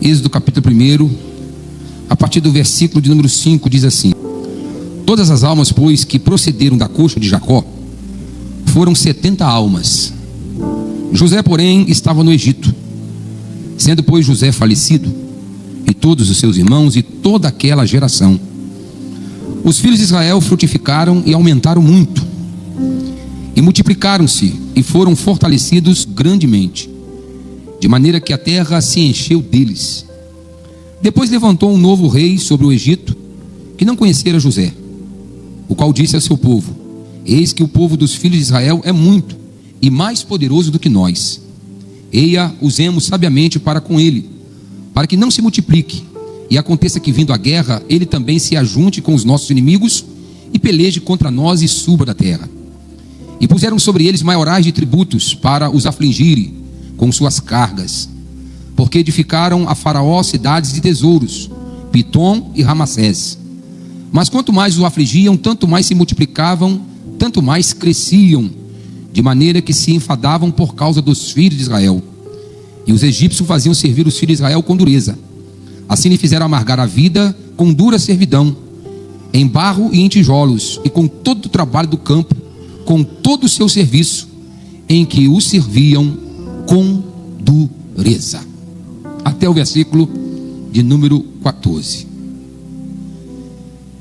Êxodo capítulo 1, a partir do versículo de número 5, diz assim: todas as almas, pois, que procederam da coxa de Jacó, foram 70 almas. José, porém, estava no Egito. Sendo, pois, José falecido, e todos os seus irmãos, e toda aquela geração, os filhos de Israel frutificaram e aumentaram muito, e multiplicaram-se, e foram fortalecidos grandemente, de maneira que a terra se encheu deles. Depois levantou um novo rei sobre o Egito, que não conhecera José, o qual disse ao seu povo: eis que o povo dos filhos de Israel é muito, e mais poderoso do que nós. Eia, usemos sabiamente para com ele, para que não se multiplique, e aconteça que, vindo a guerra, ele também se ajunte com os nossos inimigos, e peleje contra nós e suba da terra. E puseram sobre eles maiorais de tributos, para os afligirem com suas cargas, porque edificaram a Faraó cidades de tesouros, Pitom e Ramassés. Mas quanto mais o afligiam, tanto mais se multiplicavam, tanto mais cresciam, de maneira que se enfadavam por causa dos filhos de Israel. E os egípcios faziam servir os filhos de Israel com dureza. Assim lhe fizeram amargar a vida com dura servidão, em barro e em tijolos, e com todo o trabalho do campo, com todo o seu serviço, em que o serviam com dureza. Até o versículo de número 14.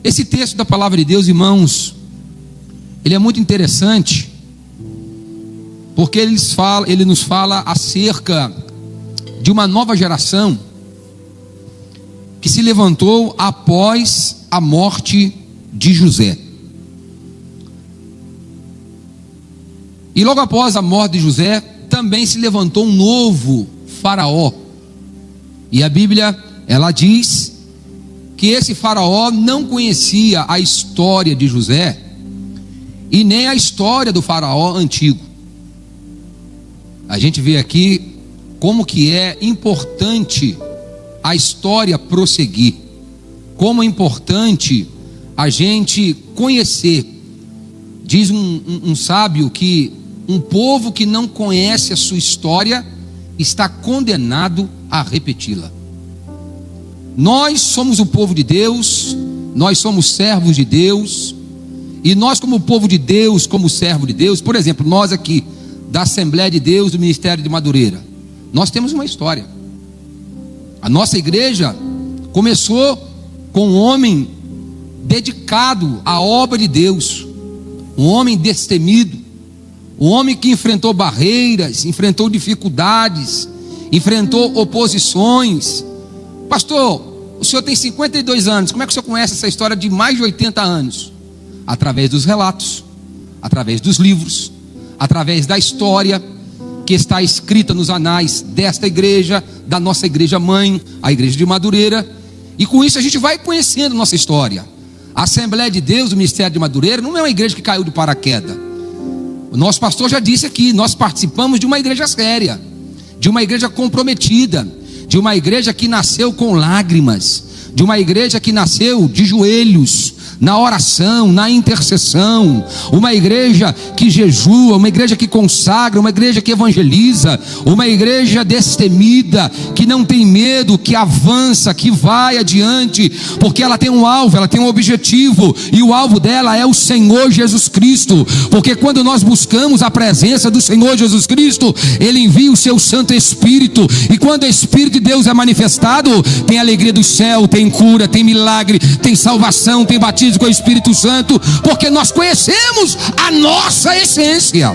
Esse texto da palavra de Deus, irmãos, ele é muito interessante, porque ele nos fala acerca de uma nova geração que se levantou após a morte de José. E logo após a morte de José, também se levantou um novo faraó. E a Bíblia, ela diz que esse faraó não conhecia a história de José e nem a história do faraó antigo. A gente vê aqui como que é importante a história prosseguir, como é importante a gente conhecer. Diz um sábio que um povo que não conhece a sua história está condenado a repeti-la. Nós somos o povo de Deus, nós somos servos de Deus, e nós, como povo de Deus, como servo de Deus, por exemplo, nós aqui da Assembleia de Deus do Ministério de Madureira, nós temos uma história. A nossa igreja começou com um homem dedicado à obra de Deus, um homem destemido, um homem que enfrentou barreiras, enfrentou dificuldades, enfrentou oposições. Pastor, o senhor tem 52 anos, como é que o senhor conhece essa história de mais de 80 anos? Através dos relatos, através dos livros, através da história que está escrita nos anais desta igreja, da nossa igreja mãe, a igreja de Madureira. E com isso a gente vai conhecendo nossa história. A Assembleia de Deus, o Ministério de Madureira, não é uma igreja que caiu de paraquedas. O nosso pastor já disse aqui, nós participamos de uma igreja séria, de uma igreja comprometida, de uma igreja que nasceu com lágrimas, de uma igreja que nasceu de joelhos, na oração, na intercessão, uma igreja que jejua, uma igreja que consagra, uma igreja que evangeliza, uma igreja destemida, que não tem medo, que avança, que vai adiante, porque ela tem um alvo, ela tem um objetivo, e o alvo dela é o Senhor Jesus Cristo. Porque quando nós buscamos a presença do Senhor Jesus Cristo, Ele envia o seu Santo Espírito, e quando o Espírito de Deus é manifestado, tem alegria do céu, tem cura, tem milagre, tem salvação, tem batismo com o Espírito Santo, porque nós conhecemos a nossa essência.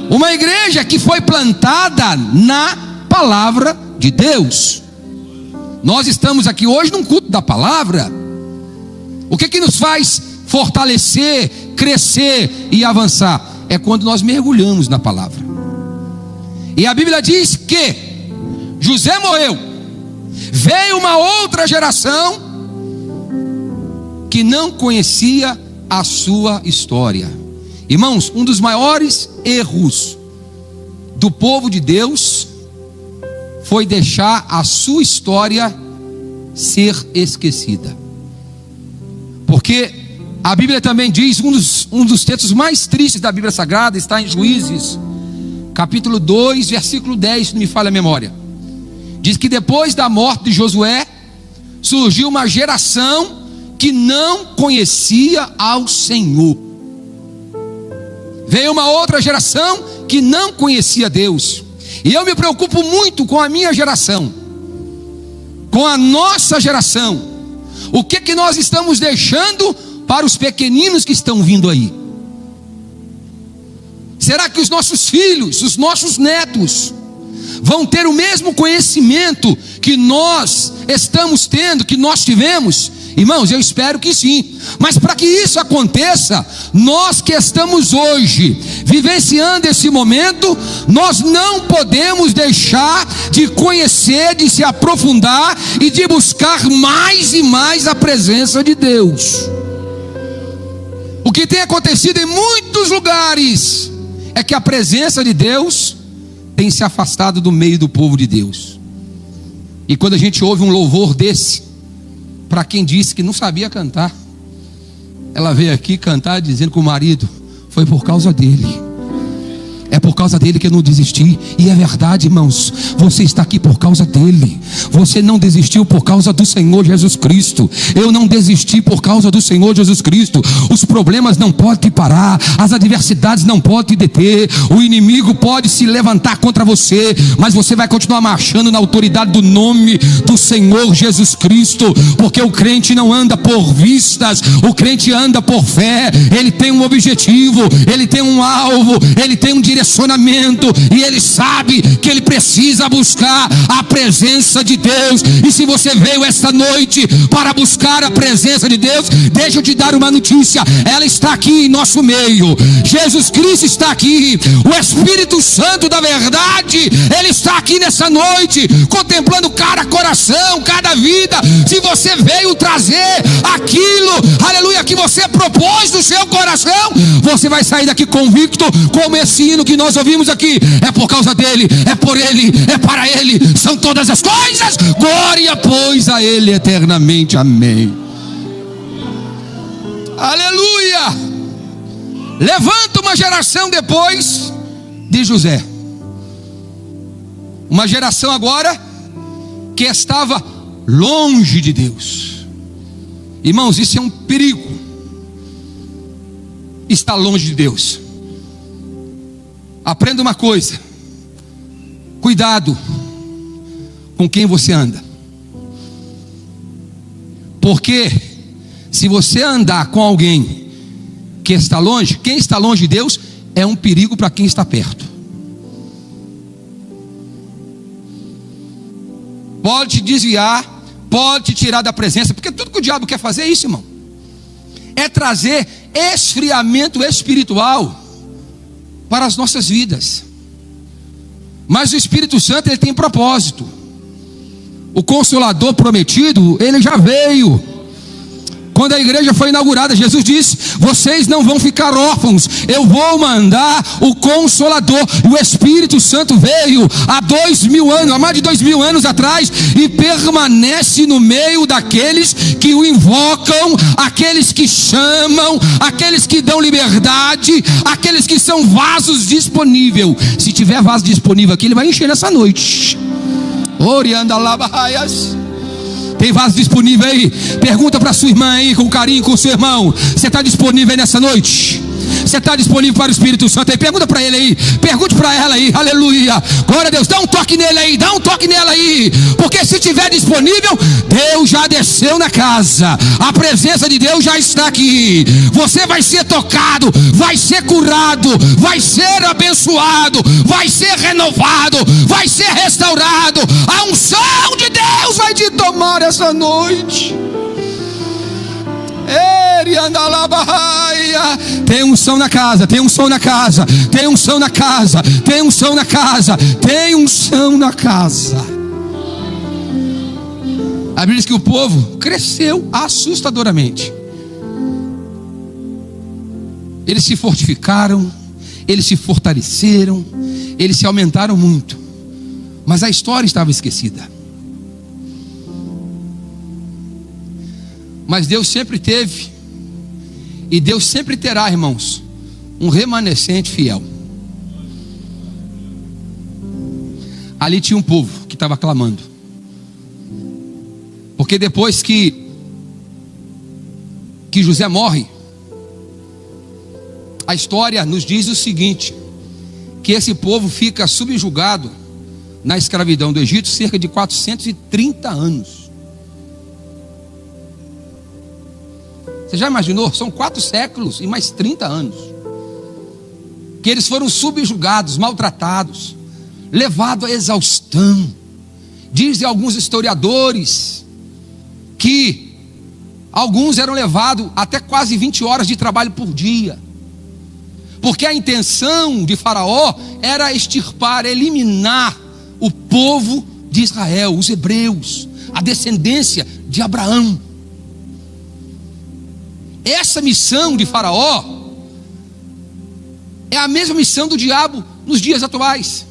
Uma igreja que foi plantada na palavra de Deus. Nós estamos aqui hoje num culto da palavra. O que nos faz fortalecer, crescer e avançar? É quando nós mergulhamos na palavra. E a Bíblia diz que José morreu, veio uma outra geração que não conhecia a sua história. Irmãos, um dos maiores erros do povo de Deus foi deixar a sua história ser esquecida. Porque a Bíblia também diz, um dos textos mais tristes da Bíblia Sagrada está em Juízes, capítulo 2, versículo 10, se não me falha a memória. Diz que depois da morte de Josué, surgiu uma geração que não conhecia ao Senhor. Veio uma outra geração que não conhecia Deus. E eu me preocupo muito com a minha geração, com a nossa geração. O que nós estamos deixando para os pequeninos que estão vindo aí? Será que os nossos filhos, os nossos netos, vão ter o mesmo conhecimento que nós estamos tendo, que nós tivemos? Irmãos, eu espero que sim. Mas para que isso aconteça, nós que estamos hoje vivenciando esse momento, nós não podemos deixar de conhecer, de se aprofundar e de buscar mais e mais a presença de Deus. O que tem acontecido em muitos lugares é que a presença de Deus tem se afastado do meio do povo de Deus. E quando a gente ouve um louvor desse, para quem disse que não sabia cantar, ela veio aqui cantar dizendo que o marido foi por causa dele. É por causa dele que eu não desisti. E é verdade, irmãos, você está aqui por causa dele. Você não desistiu por causa do Senhor Jesus Cristo. Eu não desisti por causa do Senhor Jesus Cristo. Os problemas não podem te parar, as adversidades não podem te deter. O inimigo pode se levantar contra você, mas você vai continuar marchando na autoridade do nome do Senhor Jesus Cristo. Porque o crente não anda por vistas, o crente anda por fé. Ele tem um objetivo, ele tem um alvo, ele tem um direcionamento, e ele sabe que ele precisa buscar a presença de Deus. E se você veio esta noite para buscar a presença de Deus, deixa eu te dar uma notícia: ela está aqui em nosso meio. Jesus Cristo está aqui, o Espírito Santo da verdade, ele está aqui nessa noite, contemplando cada coração, cada vida. Se você veio trazer aquilo, aleluia, que você propôs no seu coração, você vai sair daqui convicto, como esse hino que nós ouvimos aqui: é por causa dele, é por ele, é para ele, são todas as coisas, glória pois a ele eternamente, amém. Aleluia. Levanta uma geração depois de José, uma geração agora que estava longe de Deus. Irmãos, isso é um perigo, estar longe de Deus. Aprenda uma coisa: cuidado com quem você anda. Porque se você andar com alguém que está longe, quem está longe de Deus é um perigo para quem está perto. Pode te desviar, pode te tirar da presença, porque tudo que o diabo quer fazer é isso, irmão, é trazer esfriamento espiritual para as nossas vidas. Mas o Espírito Santo, ele tem propósito. O Consolador prometido, ele já veio. Quando a igreja foi inaugurada, Jesus disse: vocês não vão ficar órfãos, eu vou mandar o Consolador. E o Espírito Santo veio há 2000 anos, há mais de 2000 anos atrás, e permanece no meio daqueles que o invocam, aqueles que chamam, aqueles que dão liberdade, aqueles que são vasos disponíveis. Se tiver vaso disponível aqui, ele vai encher nessa noite. Orianda labaias. Tem vaso disponível aí? Pergunta para sua irmã aí, com carinho, com o seu irmão: você está disponível aí nessa noite? Você está disponível para o Espírito Santo aí? Pergunta para ele aí, pergunte para ela aí, aleluia, glória a Deus. Dá um toque nele aí, dá um toque nela aí, porque se estiver disponível, Deus já desceu na casa, a presença de Deus já está aqui. Você vai ser tocado, vai ser curado, vai ser abençoado, vai ser renovado, vai ser restaurado. A unção de Deus vai te tomar essa noite. Tem unção na casa, tem unção na casa, tem unção na casa, tem unção na casa, tem unção na casa. A Bíblia diz que o povo cresceu assustadoramente. Eles se fortificaram, eles se fortaleceram, eles se aumentaram muito, mas a história estava esquecida. Mas Deus sempre teve, e Deus sempre terá, irmãos, um remanescente fiel. Ali tinha um povo que estava clamando. Porque depois que José morre, a história nos diz o seguinte: que esse povo fica subjugado na escravidão do Egito cerca de 430 anos. Você já imaginou? São 4 séculos e mais 30 anos que eles foram subjugados, maltratados, levados à exaustão. Dizem alguns historiadores que alguns eram levados até quase 20 horas de trabalho por dia, porque a intenção de Faraó era extirpar, eliminar o povo de Israel, os hebreus, a descendência de Abraão. Essa missão de Faraó é a mesma missão do diabo nos dias atuais.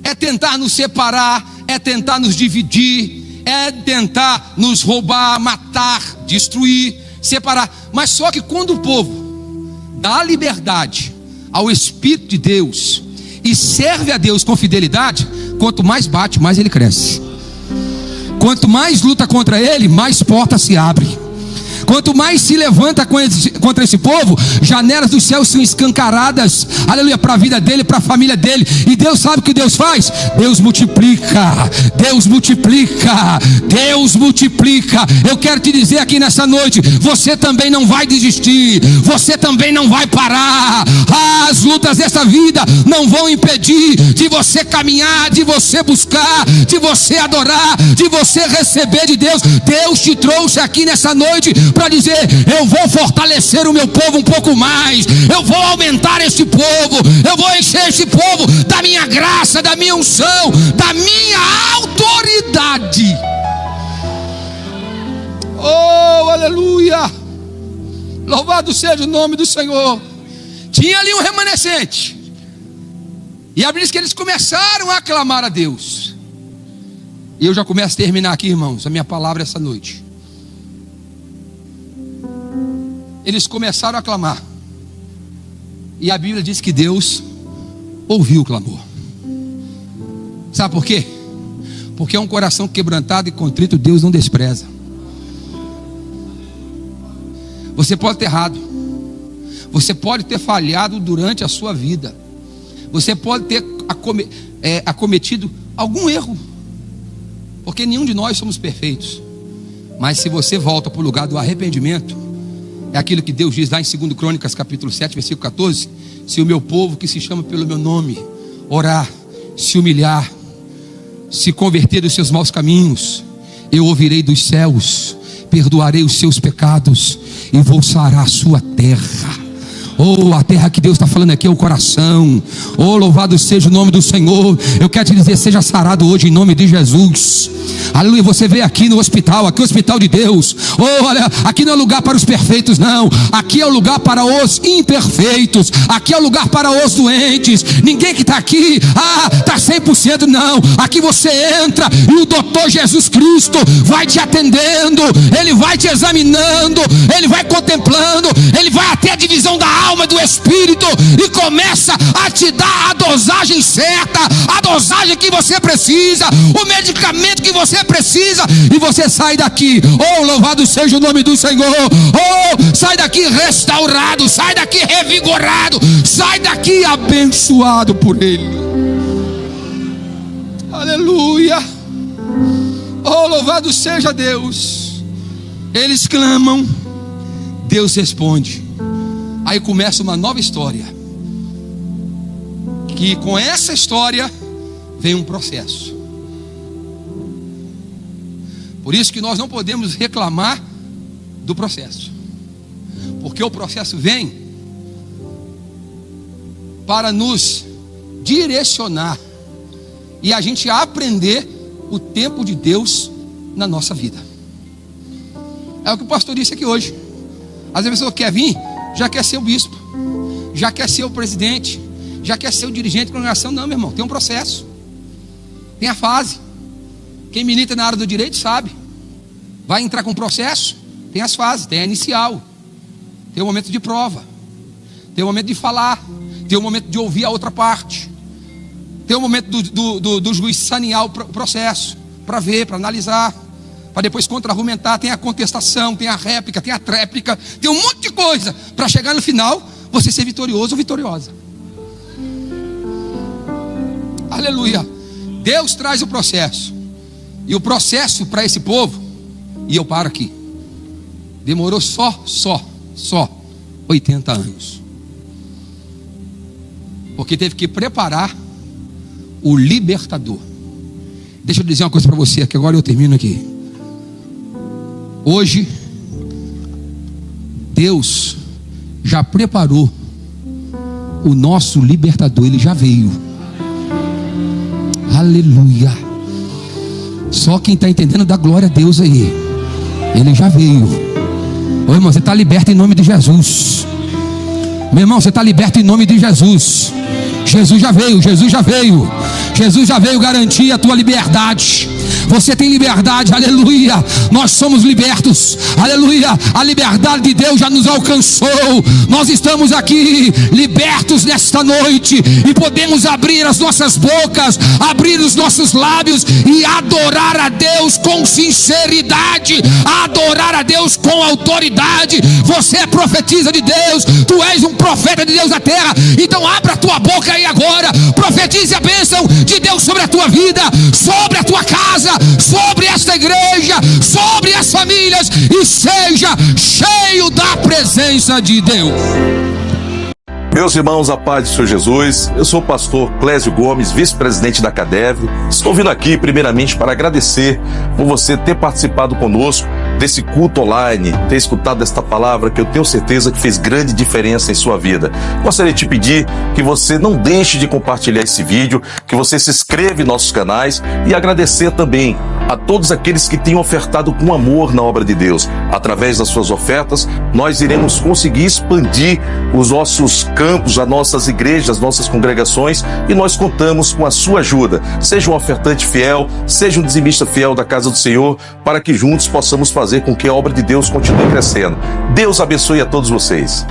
É tentar nos separar, é tentar nos dividir, é tentar nos roubar, matar, destruir, separar. Mas só que quando o povo dá liberdade ao Espírito de Deus e serve a Deus com fidelidade, quanto mais bate, mais ele cresce. Quanto mais luta contra ele, mais portas se abrem. Quanto mais se levanta contra esse povo, janelas dos céus são escancaradas, aleluia, para a vida dele, para a família dele. E Deus sabe o que Deus faz? Deus multiplica, Deus multiplica, Deus multiplica. Eu quero te dizer aqui nessa noite, você também não vai desistir, você também não vai parar. As lutas dessa vida não vão impedir de você caminhar, de você buscar, de você adorar, de você receber de Deus. Deus te trouxe aqui nessa noite para dizer: eu vou fortalecer o meu povo um pouco mais, eu vou aumentar esse povo, eu vou encher esse povo da minha graça, da minha unção, da minha autoridade. Oh, aleluia! Louvado seja o nome do Senhor. Tinha ali um remanescente, e a Bíblia diz que eles começaram a clamar a Deus. E eu já começo a terminar aqui, irmãos, a minha palavra essa noite. Eles começaram a clamar, e a Bíblia diz que Deus ouviu o clamor. Sabe por quê? Porque é um coração quebrantado e contrito, Deus não despreza. Você pode ter errado, você pode ter falhado durante a sua vida, você pode ter acometido algum erro, porque nenhum de nós somos perfeitos. Mas se você volta para o lugar do arrependimento, é aquilo que Deus diz lá em 2 Crônicas capítulo 7, versículo 14: se o meu povo que se chama pelo meu nome orar, se humilhar, se converter dos seus maus caminhos, eu ouvirei dos céus, perdoarei os seus pecados e vou sarar a sua terra. Oh, a terra que Deus está falando aqui é o coração. Oh, louvado seja o nome do Senhor. Eu quero te dizer, seja sarado hoje em nome de Jesus. Aleluia. Você veio aqui no hospital, aqui é o hospital de Deus. Oh, olha, aqui não é lugar para os perfeitos, não. Aqui é o lugar para os imperfeitos. Aqui é o lugar para os doentes. Ninguém que está aqui, está 100%, não. Aqui você entra e o doutor Jesus Cristo vai te atendendo, ele vai te examinando, ele vai contemplando, ele vai até a divisão da alma, do espírito, e começa a te dar a dosagem certa, a dosagem que você precisa, o medicamento que você precisa, e você sai daqui, oh, louvado seja o nome do Senhor, oh, sai daqui restaurado, sai daqui revigorado, sai daqui abençoado por Ele. Aleluia. Oh, louvado seja Deus. Eles clamam, Deus responde. Aí começa uma nova história, que com essa história vem um processo. Por isso que nós não podemos reclamar do processo, porque o processo vem para nos direcionar e a gente aprender o tempo de Deus na nossa vida. É o que o pastor disse aqui hoje. Às vezes a pessoa quer vir, já quer ser o bispo, já quer ser o presidente, já quer ser o dirigente de congregação. Não, meu irmão, tem um processo, tem a fase. Quem milita na área do direito sabe, vai entrar com processo, tem as fases, tem a inicial, tem o momento de prova, tem o momento de falar, tem o momento de ouvir a outra parte, tem o momento do juiz sanear o processo, para ver, para analisar, para depois contra-argumentar. Tem a contestação, tem a réplica, tem a tréplica, tem um monte de coisa para chegar no final você ser vitorioso ou vitoriosa. Aleluia. Deus traz o processo, e o processo para esse povo, e eu paro aqui, demorou só 80 anos, porque teve que preparar o libertador. Deixa eu dizer uma coisa para você, que agora eu termino aqui. Hoje Deus já preparou o nosso libertador, ele já veio. Aleluia. Só quem está entendendo dá glória a Deus aí. Ele já veio. Ô irmão, você está liberto em nome de Jesus. Meu irmão, você está liberto em nome de Jesus. Jesus já veio, Jesus já veio. Jesus já veio garantir a tua liberdade. Você tem liberdade, aleluia. Nós somos libertos, aleluia. A liberdade de Deus já nos alcançou. Nós estamos aqui libertos nesta noite e podemos abrir as nossas bocas, abrir os nossos lábios e adorar a Deus com sinceridade, adorar a Deus com autoridade. Você é profetisa de Deus, tu és um profeta de Deus na terra. Então abra a tua boca aí agora, profetize a bênção de Deus sobre a tua vida, sobre a tua casa, sobre esta igreja, sobre as famílias, e seja cheio da presença de Deus. Meus irmãos, a paz do Senhor Jesus. Eu sou o pastor Clésio Gomes, vice-presidente da CADEV. Estou vindo aqui primeiramente para agradecer por você ter participado conosco desse culto online, ter escutado esta palavra que eu tenho certeza que fez grande diferença em sua vida. Gostaria de te pedir que você não deixe de compartilhar esse vídeo, que você se inscreva em nossos canais, e agradecer também a todos aqueles que têm ofertado com amor na obra de Deus. Através das suas ofertas, nós iremos conseguir expandir os nossos campos, as nossas igrejas, as nossas congregações, e nós contamos com a sua ajuda. Seja um ofertante fiel, seja um dizimista fiel da casa do Senhor, para que juntos possamos fazer com que a obra de Deus continue crescendo. Deus abençoe a todos vocês.